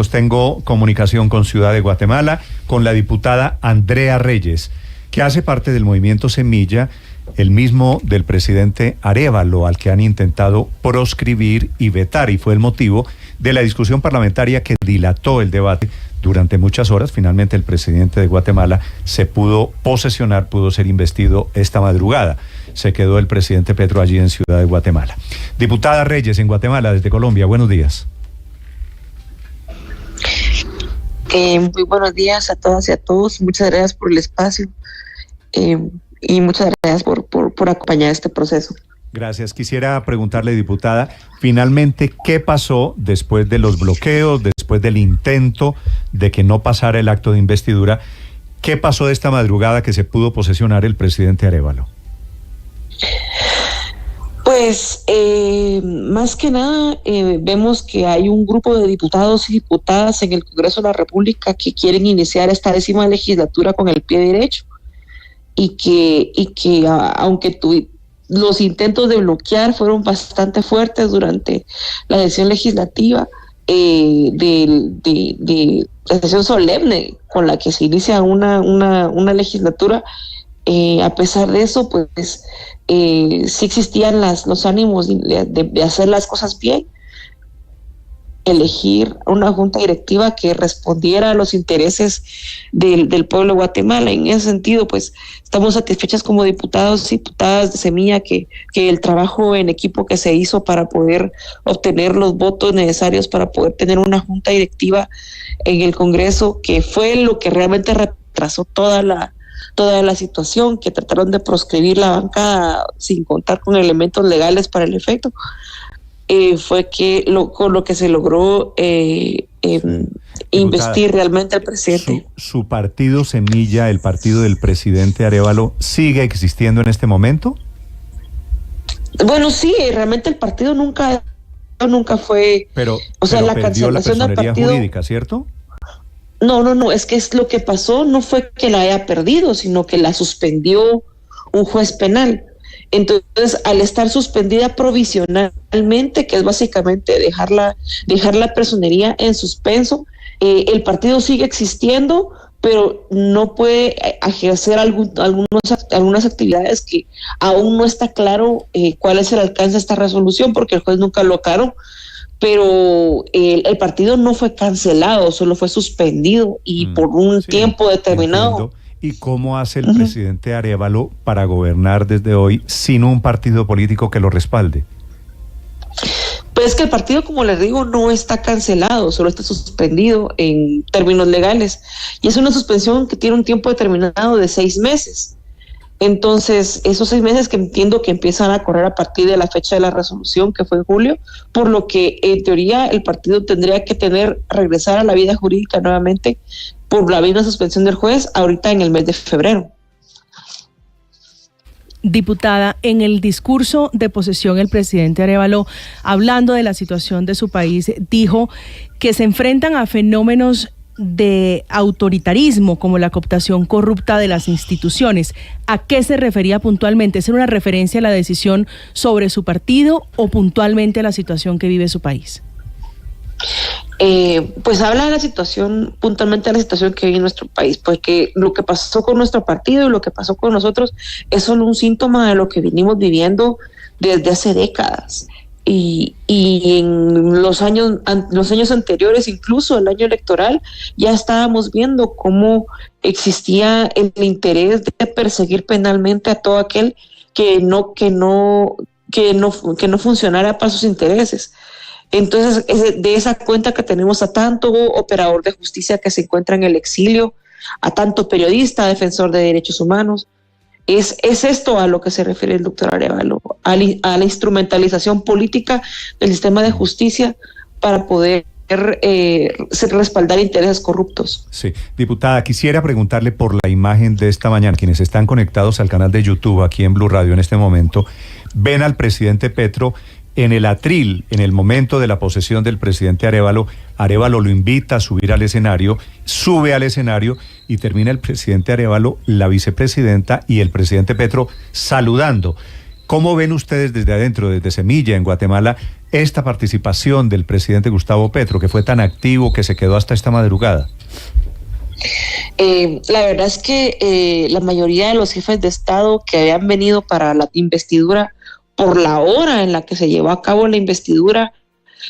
minutos. Tengo comunicación con Ciudad de Guatemala, con la diputada Andrea Reyes, que hace parte del movimiento Semilla, el mismo del presidente Arévalo, al que han intentado proscribir y vetar, y fue el motivo de la discusión parlamentaria que dilató el debate durante muchas horas. Finalmente el presidente de Guatemala se pudo posesionar, pudo ser investido esta madrugada. Se quedó el presidente Petro allí en Ciudad de Guatemala. Diputada Reyes, en Guatemala, desde Colombia, buenos días. Muy buenos días a todas y a todos. Muchas gracias por el espacio y muchas gracias por acompañar este proceso. Gracias. Quisiera preguntarle, diputada, finalmente, ¿qué pasó después de los bloqueos, después del intento de que no pasara el acto de investidura? ¿Qué pasó de esta madrugada que se pudo posesionar el presidente Arévalo? Pues más que nada vemos que hay un grupo de diputados y diputadas en el Congreso de la República que quieren iniciar esta 10ª legislatura con el pie derecho y que aunque los intentos de bloquear fueron bastante fuertes durante la sesión legislativa, de la sesión solemne con la que se inicia una legislatura, a pesar de eso, pues sí existían los ánimos de hacer las cosas bien, elegir una junta directiva que respondiera a los intereses del pueblo de Guatemala. En ese sentido, pues estamos satisfechas como diputados y diputadas de Semilla que el trabajo en equipo que se hizo para poder obtener los votos necesarios para poder tener una junta directiva en el Congreso, que fue lo que realmente retrasó toda la situación, que trataron de proscribir la bancada sin contar con elementos legales para el efecto. Fue que con lo que se logró investir realmente al presidente. ¿Su partido Semilla, el partido del presidente Arévalo, sigue existiendo en este momento? Bueno, sí, realmente el partido nunca fue... Pero la perdió la cancelación del personería partido jurídica, ¿cierto? No, es que lo que pasó no fue que la haya perdido, sino que la suspendió un juez penal. Entonces, al estar suspendida provisionalmente, que es básicamente dejar la personería en suspenso, el partido sigue existiendo, pero no puede ejercer algunas actividades que aún no está claro cuál es el alcance de esta resolución, porque el juez nunca lo aclaró. Pero el partido no fue cancelado, solo fue suspendido y por un tiempo determinado. Entiendo. ¿Y cómo hace el presidente Arévalo para gobernar desde hoy sin un partido político que lo respalde? Pues que el partido, como les digo, no está cancelado, solo está suspendido en términos legales. Y es una suspensión que tiene un tiempo determinado de 6 meses. Entonces, esos 6 meses que entiendo que empiezan a correr a partir de la fecha de la resolución, que fue en julio, por lo que en teoría el partido tendría que regresar a la vida jurídica nuevamente por la misma suspensión del juez ahorita en el mes de febrero. Diputada, en el discurso de posesión el presidente Arévalo, hablando de la situación de su país, dijo que se enfrentan a fenómenos de autoritarismo como la cooptación corrupta de las instituciones. ¿A qué se refería puntualmente? ¿Es una referencia a la decisión sobre su partido o puntualmente a la situación que vive su país? Pues habla de la situación, puntualmente de la situación que vive nuestro país, porque lo que pasó con nuestro partido y lo que pasó con nosotros es solo un síntoma de lo que venimos viviendo desde hace décadas. Y en los años anteriores, incluso el año electoral, ya estábamos viendo cómo existía el interés de perseguir penalmente a todo aquel que no funcionara para sus intereses. Entonces, de esa cuenta que tenemos a tanto operador de justicia que se encuentra en el exilio, a tanto periodista, defensor de derechos humanos, es esto a lo que se refiere el doctor Arévalo, a la instrumentalización política del sistema de justicia para poder respaldar intereses corruptos. Sí, diputada, quisiera preguntarle por la imagen de esta mañana. Quienes están conectados al canal de YouTube aquí en Blue Radio en este momento, ven al presidente Petro en el atril, en el momento de la posesión del presidente Arévalo. Arévalo lo invita a subir al escenario, sube al escenario y termina el presidente Arévalo, la vicepresidenta y el presidente Petro saludando. ¿Cómo ven ustedes desde adentro, desde Semilla, en Guatemala, esta participación del presidente Gustavo Petro, que fue tan activo, que se quedó hasta esta madrugada? La verdad es que la mayoría de los jefes de Estado que habían venido para la investidura, por la hora en la que se llevó a cabo la investidura,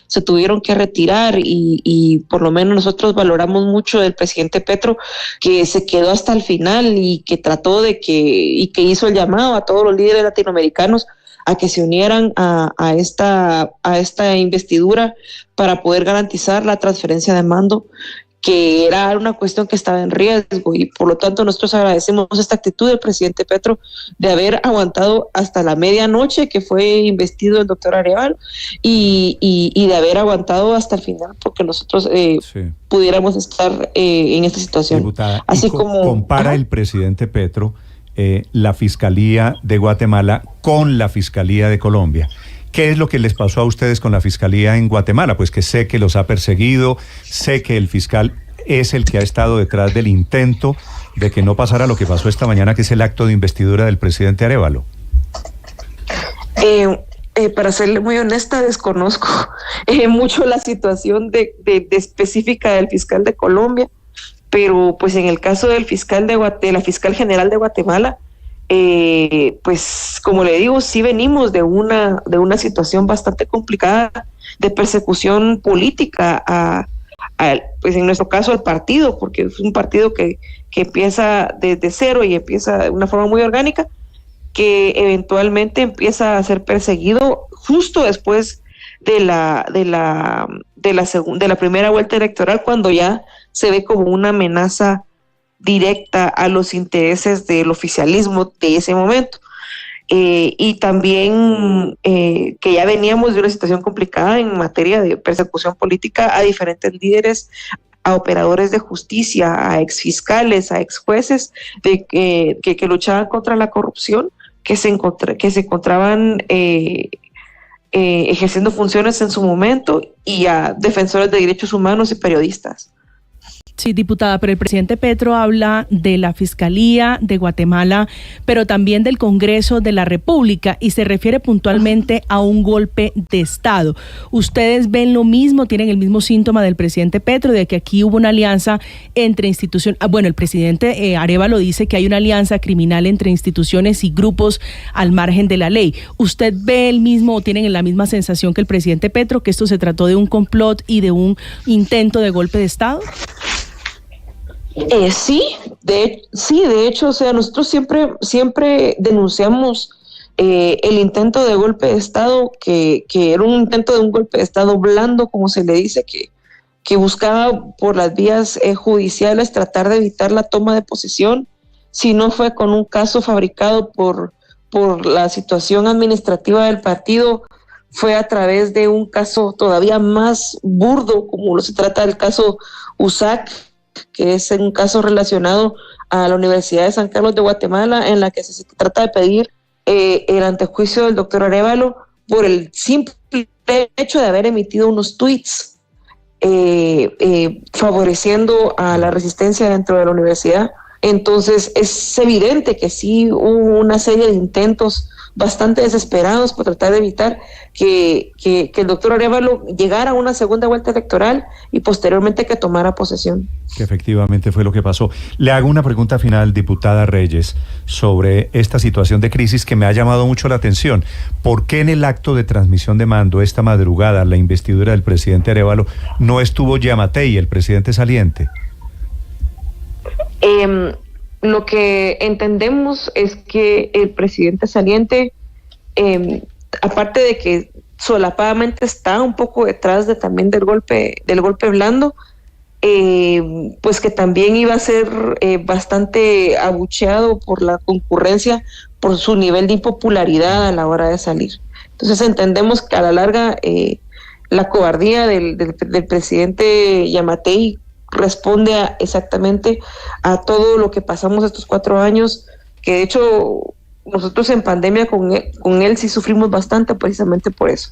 se tuvieron que retirar y por lo menos nosotros valoramos mucho del presidente Petro, que se quedó hasta el final y que trató que hizo el llamado a todos los líderes latinoamericanos a que se unieran a esta investidura para poder garantizar la transferencia de mando, que era una cuestión que estaba en riesgo, y por lo tanto nosotros agradecemos esta actitud del presidente Petro de haber aguantado hasta la medianoche que fue investido el doctor Arévalo y de haber aguantado hasta el final porque nosotros pudiéramos estar en esta situación. Diputada, así como compara el presidente Petro la Fiscalía de Guatemala con la Fiscalía de Colombia. ¿Qué es lo que les pasó a ustedes con la Fiscalía en Guatemala? Pues que sé que los ha perseguido, sé que el fiscal es el que ha estado detrás del intento de que no pasara lo que pasó esta mañana, que es el acto de investidura del presidente Arévalo. Para serle muy honesta, desconozco mucho la situación de específica del fiscal de Colombia, pero pues en el caso del fiscal de la fiscal general de Guatemala, pues como le digo, sí venimos de una situación bastante complicada de persecución política pues en nuestro caso al partido, porque es un partido que empieza desde cero y empieza de una forma muy orgánica, que eventualmente empieza a ser perseguido justo después de la primera vuelta electoral, cuando ya se ve como una amenaza directa a los intereses del oficialismo de ese momento. Y también que ya veníamos de una situación complicada en materia de persecución política a diferentes líderes, a operadores de justicia, a exfiscales, a exjueces que luchaban contra la corrupción, que se encontraban ejerciendo funciones en su momento, y a defensores de derechos humanos y periodistas. Sí, diputada, pero el presidente Petro habla de la Fiscalía de Guatemala, pero también del Congreso de la República, y se refiere puntualmente a un golpe de Estado. ¿Ustedes ven lo mismo, tienen el mismo síntoma del presidente Petro, de que aquí hubo una alianza entre instituciones? Bueno, el presidente Arévalo dice que hay una alianza criminal entre instituciones y grupos al margen de la ley. ¿Usted ve el mismo o tienen la misma sensación que el presidente Petro, que esto se trató de un complot y de un intento de golpe de Estado? Sí, de hecho, o sea, nosotros siempre denunciamos el intento de golpe de Estado, que era un intento de un golpe de Estado blando, como se le dice, que buscaba por las vías judiciales tratar de evitar la toma de posesión. Si no fue con un caso fabricado por la situación administrativa del partido, fue a través de un caso todavía más burdo, como se trata del caso USAC, que es un caso relacionado a la Universidad de San Carlos de Guatemala, en la que se trata de pedir el antejuicio del doctor Arévalo por el simple hecho de haber emitido unos tweets favoreciendo a la resistencia dentro de la universidad. Entonces es evidente que sí hubo una serie de intentos bastante desesperados por tratar de evitar que el doctor Arévalo llegara a una segunda vuelta electoral y posteriormente que tomara posesión. Que efectivamente fue lo que pasó. Le hago una pregunta final, diputada Reyes, sobre esta situación de crisis que me ha llamado mucho la atención. ¿Por qué en el acto de transmisión de mando esta madrugada, la investidura del presidente Arévalo, no estuvo Yamatei, el presidente saliente? Lo que entendemos es que el presidente saliente, aparte de que solapadamente está un poco detrás también del golpe blando, pues que también iba a ser bastante abucheado por la concurrencia, por su nivel de impopularidad a la hora de salir. Entonces entendemos que a la larga la cobardía del presidente Yamatei responde exactamente a todo lo que pasamos estos 4 años, que de hecho nosotros en pandemia con él sí sufrimos bastante precisamente por eso.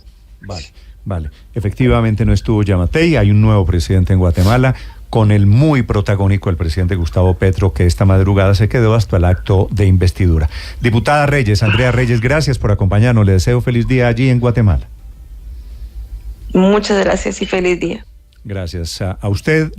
Vale. Efectivamente no estuvo Yamatei, hay un nuevo presidente en Guatemala, con el muy protagónico el presidente Gustavo Petro, que esta madrugada se quedó hasta el acto de investidura. Diputada Reyes, Andrea Reyes, gracias por acompañarnos. Le deseo feliz día allí en Guatemala. Muchas gracias y feliz día. Gracias a usted.